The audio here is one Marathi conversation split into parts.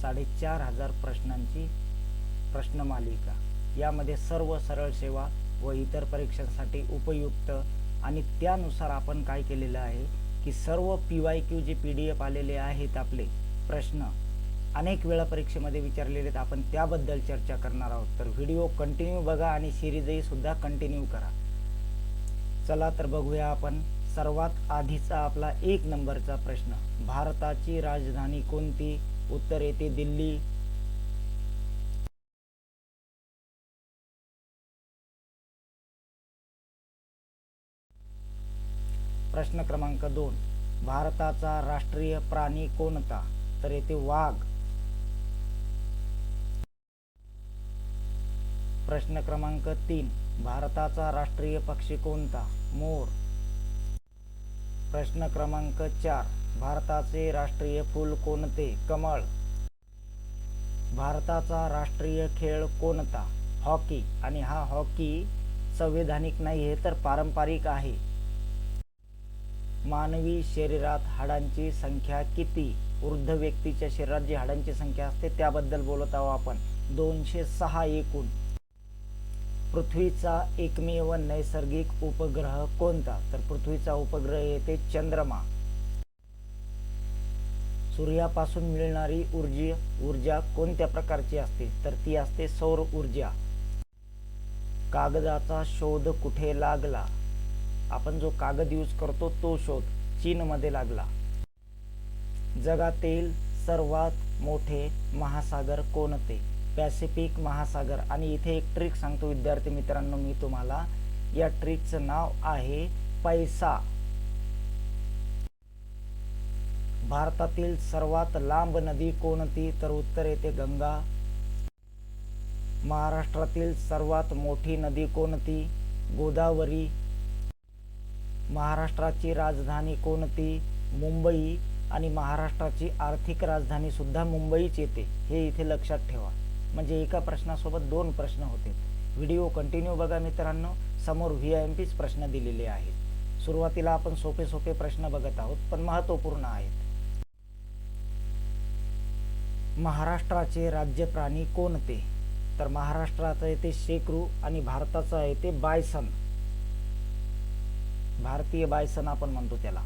4500 प्रश्नांची प्रश्नमालिका। यामध्ये सर्व सरळ सेवा व इतर परीक्षांसाठी उपयुक्त आणि त्यानुसार आपण काय केलेलं आहे की सर्व PYQ जे PDF आलेले आहेत आपले प्रश्न अनेक वेळा परीक्षेमध्ये विचारलेले आहेत, आपण त्याबद्दल चर्चा करणार आहोत। तर व्हिडिओ कंटिन्यू बघा आणि सिरीजही सुद्धा कंटिन्यू करा। चला तर बघूया आपण सर्वात आधीचा आपला 1 नंबरचा प्रश्न, भारताची राजधानी कोणती? उत्तर येते दिल्ली। प्रश्न क्रमांक 2, भारताचा राष्ट्रीय प्राणी कोणता? तर येते वाघ। प्रश्न क्रमांक 3, भारताचा राष्ट्रीय पक्षी कोणता? मोर। प्रश्न क्रमांक 4, भारताचे राष्ट्रीय फूल कोणते? कमळ। भारताचा राष्ट्रीय खेळ कोणता? हॉकी। आणि हा हॉकी संवैधानिक नाही आहे तर पारंपरिक आहे। मानवी शरीरात हाडांची संख्या किती? वृद्ध व्यक्तीच्या शरीरात जी हाडांची संख्या असते त्याबद्दल बोलत आहोत आपण। 206 एकूण। पृथ्वीचा एकमेव नैसर्गिक उपग्रह कोणता? तर पृथ्वीचा उपग्रह येते चंद्रमा। सूर्यापासून मिळणारी ऊर्जा कोणत्या प्रकारची असते? तर ती असते सौर ऊर्जा। कागदाचा शोध कुठे लागला? आपण जो कागद यूज करतो तो शोध चीनमध्ये लागला। जगातील सर्वात मोठे महासागर कोणते? पॅसिफिक महासागर। आणि इथे एक ट्रिक सांगतो विद्यार्थी मित्रांनो मी तुम्हाला, या ट्रिकचं नाव आहे पैसा। भारतातील सर्वात लांब नदी कोणती? तर उत्तर येते गंगा। महाराष्ट्रातील सर्वात मोठी नदी कोणती? गोदावरी। महाराष्ट्राची राजधानी कोणती? मुंबई। आणि महाराष्ट्राची आर्थिक राजधानी सुद्धा मुंबईच येते, हे इथे लक्षात ठेवा। म्हणजे एका प्रश्नासोबत 2 प्रश्न होते। व्हिडिओ कंटिन्यू बघा मित्रांनो, समोर VIMPच प्रश्न दिलेले आहेत। सुरुवातीला आपण सोपे सोपे प्रश्न बघत आहोत पण महत्त्वपूर्ण आहेत। महाराष्ट्राचे राज्य प्राणी कोणते? तर महाराष्ट्राचा येते शेकरू आणि भारताचा येते बायसन। भारतीय बायसन आपण म्हणतो त्याला।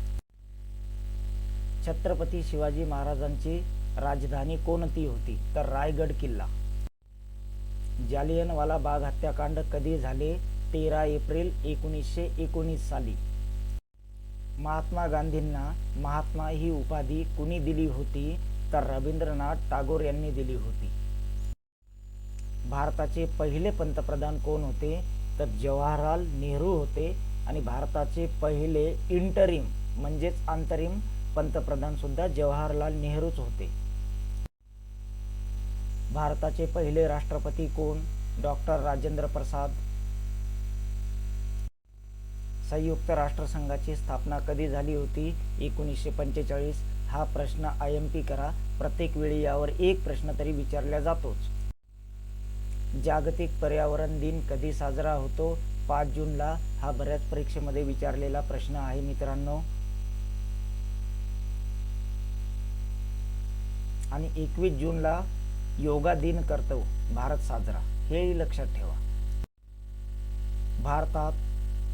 छत्रपती शिवाजी महाराजांची राजधानी कोणती होती? तर रायगड किल्ला। जालियनवाला बाग हत्याकांड कधी झाले? 13 एप्रिल 1919 साली। महात्मा गांधींना महात्मा ही उपाधी कुणी दिली होती? तर रवींद्रनाथ टागोर यांनी दिली होती। भारताचे पहिले पंतप्रधान कोण होते? तर जवाहरलाल नेहरू होते। आणि भारताचे पहिले इंटरिम म्हणजेच अंतरिम पंतप्रधान सुद्धा जवाहरलाल नेहरूच होते। भारताचे पहिले राष्ट्रपती कोण? डॉक्टर राजेंद्र प्रसाद। संयुक्त राष्ट्रसंघाची स्थापना कधी झाली होती? 1945। हा प्रश्न IMP करा, प्रत्येक वेळी यावर एक प्रश्न तरी विचारला जातोच। जागतिक पर्यावरण दिन कधी साजरा होतो? 5 जूनला। हा बऱ्याच परीक्षेमध्ये विचारलेला प्रश्न आहे मित्रांनो। आणि 21 जूनला योगा दिन करतो भारत साजरा, हेही लक्षात ठेवा। भारतात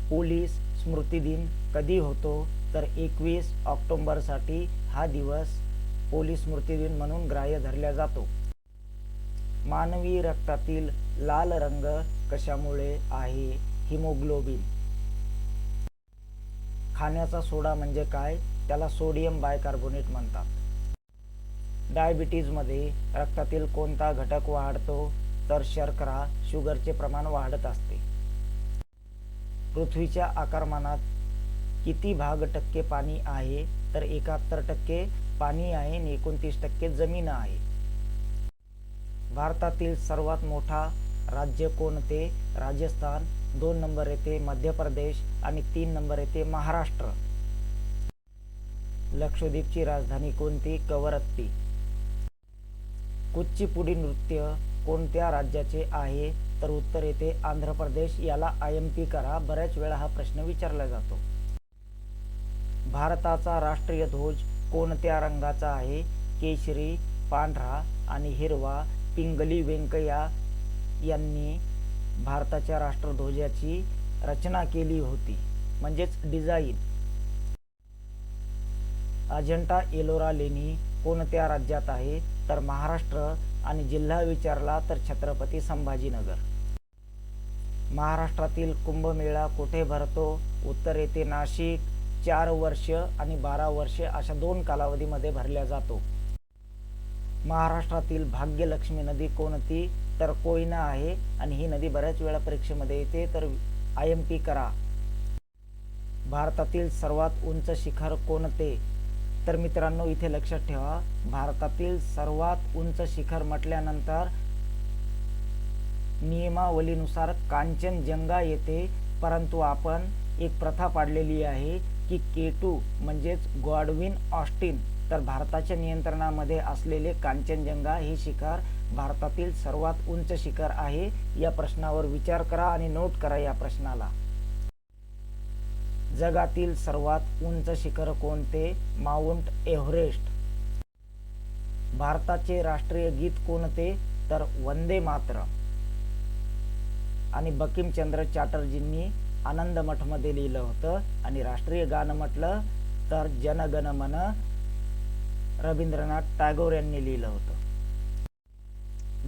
पोलीस स्मृती दिन कधी होतो? तर 21 ऑक्टोबरसाठी हा दिवस पोलीस स्मृती दिन म्हणून ग्राह्य धरला जातो। मानवी रक्तातील लाल रंग कशामुळे आहे? हिमोग्लोबिन। खाण्याचा सोडा म्हणजे काय? त्याला सोडियम बायकार्बोनेट म्हणतात। डायबिटीजमध्ये रक्तातील कोणता घटक वाढतो? तर शर्करा, शुगरचे प्रमाण वाढत असते। पृथ्वीच्या आकारमानात किती भाग टक्के पाणी आहे? तर 71% पाणी आहे आणि 29% जमीन आहे। भारतातील सर्वात मोठा राज्य कोणते? राजस्थान। 2 नंबर येते मध्य प्रदेश आणि 3 नंबर येते महाराष्ट्र। लक्षद्वीपची राजधानी कोणती? कवरत्ती। कुचिपुडी नृत्य कोणत्या राज्याचे आहे? तर उत्तर येते आंध्र प्रदेश। याला IMP करा, बऱ्याच वेळा हा प्रश्न विचारला जातो। भारताचा राष्ट्रीय ध्वज कोणत्या रंगाचा आहे? केशरी, पांढरा आणि हिरवा पिंगली व्यंकय्या यांनी भारताच्या राष्ट्रध्वजाची रचना केली होती, म्हणजेच डिझाईन. अजंठा एलोरा लेणी कोणत्या राज्यात आहे? तर महाराष्ट्र. आणि जिल्हा विचारला तर छत्रपती संभाजीनगर. महाराष्ट्रातील कुंभमेळा कुठे भरतो? उत्तर येते नाशिक. 4 वर्ष आणि 12 वर्ष अशा 2 कालावधीमध्ये भरला जातो. महाराष्ट्रातील भाग्यलक्ष्मी नदी कोणती? तर कोयना आहे. आणि ही नदी बऱ्याच वेळा परीक्षेमध्ये येते, तर IMP करा. भारतातील सर्वात उंच शिखर कोणते? तर मित्रांनो इथे लक्षात ठेवा, भारतातील सर्वात उंच शिखर म्हटल्यानंतर नियमावलीनुसार कांचनजंगा येते, परंतु आपण एक प्रथा पाडलेली आहे की K2 म्हणजेच गॉडविन ऑस्टिन, तर भारताच्या नियंत्रणामध्ये असलेले कांचनजंगा हे शिखर भारतातील सर्वात उंच शिखर आहे. या प्रश्नावर विचार करा आणि नोट करा या प्रश्नाला. जगातील सर्वात उंच शिखर कोणते? Mount Everest. भारताचे राष्ट्रीय गीत कोणते? तर वंदे मातरम. आणि बंकिमचंद्र चॅटर्जींनी आनंद मठमध्ये लिहिलं होतं. आणि राष्ट्रीय गाणं म्हटलं तर जनगण मन रवींद्रनाथ टागोर यांनी लिहिलं होतं.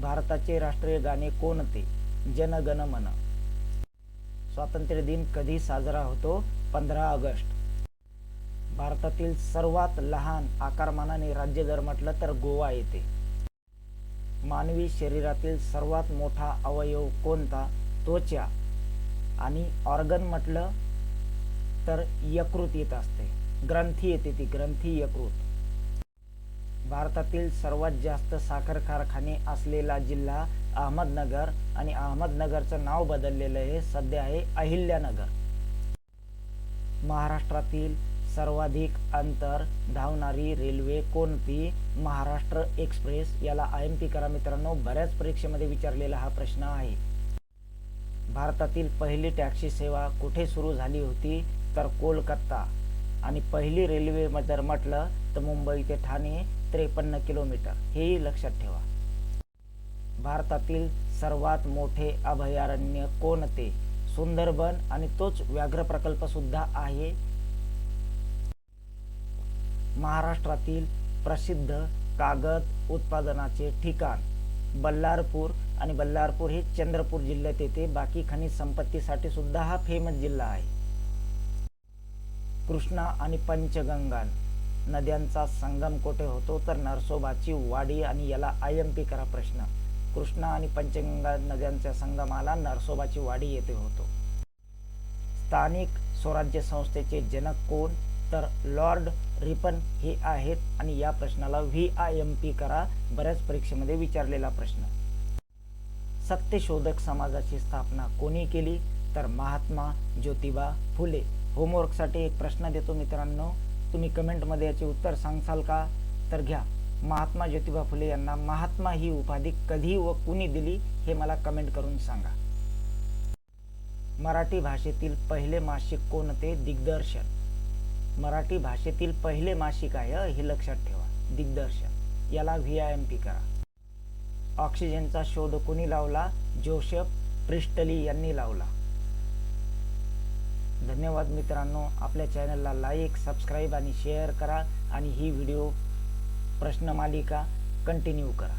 भारताचे राष्ट्रीय गाणे कोणते? जनगण मन. स्वातंत्र्य दिन कधी साजरा होतो? 15 ऑगस्ट. भारतातील सर्वात लहान आकारमानाने राज्य जर म्हटलं तर गोवा येते. मानवी शरीरातील सर्वात मोठा अवयव कोणता? त्वचा. आणि ऑर्गन म्हटलं तर यकृत येत असते, ग्रंथी येते ती, ग्रंथी यकृत. भारतातील सर्वात जास्त साखर कारखाने असलेला जिल्हा अहमदनगर. आणि अहमदनगरचं नाव बदललेलं आहे, सध्या आहे अहिल्यानगर. महाराष्ट्रातील सर्वाधिक अंतर धावणारी रेल्वे कोणती? महाराष्ट्र एक्सप्रेस. याला IMP करा मित्रांनो, बऱ्याच परीक्षेमध्ये विचारलेला हा प्रश्न आहे. भारतातील पहिली टॅक्सी सेवा कुठे सुरू झाली होती? तर कोलकाता. आणि पहिली रेल्वे जर म्हटलं तर मुंबई ते ठाणे 53 किलोमीटर, हेही लक्षात ठेवा. भारतातील सर्वात मोठे अभयारण्य कोणते? सुंदरबन. आणि तोच व्याघ्र प्रकल्प सुद्धा आहे. महाराष्ट्रातील प्रसिद्ध कागद उत्पादनाचे ठिकाण? बल्लारपूर. आणि बल्लारपूर हे चंद्रपूर जिल्ह्यात येते. बाकी खनिज संपत्तीसाठी सुद्धा हा फेमस जिल्हा आहे. कृष्णा आणि पंचगंगा नद्यांचा संगम कुठे होतो? तर नरसोबाची वाडी. आणि याला IMP करा प्रश्न. कृष्णा आणि पंचगंगा नद्यांच्या संगमाला नरसोबाची वाडी येथे होतो. स्थानिक स्वराज्य संस्थेचे जनक कोण? तर लॉर्ड रिपन हे आहेत. आणि या प्रश्नाला VIMP करा, बऱ्याच परीक्षेमध्ये विचारलेला प्रश्न. सत्यशोधक समाजाची स्थापना कोणी केली? तर महात्मा ज्योतिबा फुले. होमवर्कसाठी एक प्रश्न देतो मित्रांनो, तुम्ही कमेंटमध्ये याचे उत्तर सांगसाल का? तर घ्या. महात्मा ज्योतिबा फुले यांना महात्मा ही उपाधी कधी व कुणी दिली हे मला कमेंट करून सांगा. मराठी भाषेतील पहिले मासिक कोणते? दिग्दर्शन. मराठी भाषेतील पहिले मासिक आहे हे लक्षात ठेवा, दिग्दर्शन. याला VIMP करा. ऑक्सिजनचा शोध कोणी लावला? जोसेफ प्रिस्टली यांनी लावला. धन्यवाद मित्रांनो. आपल्या चॅनलला लाईक, सबस्क्राईब आणि शेअर करा. आणि ही व्हिडिओ प्रश्नमालिका कंटिन्यू करा.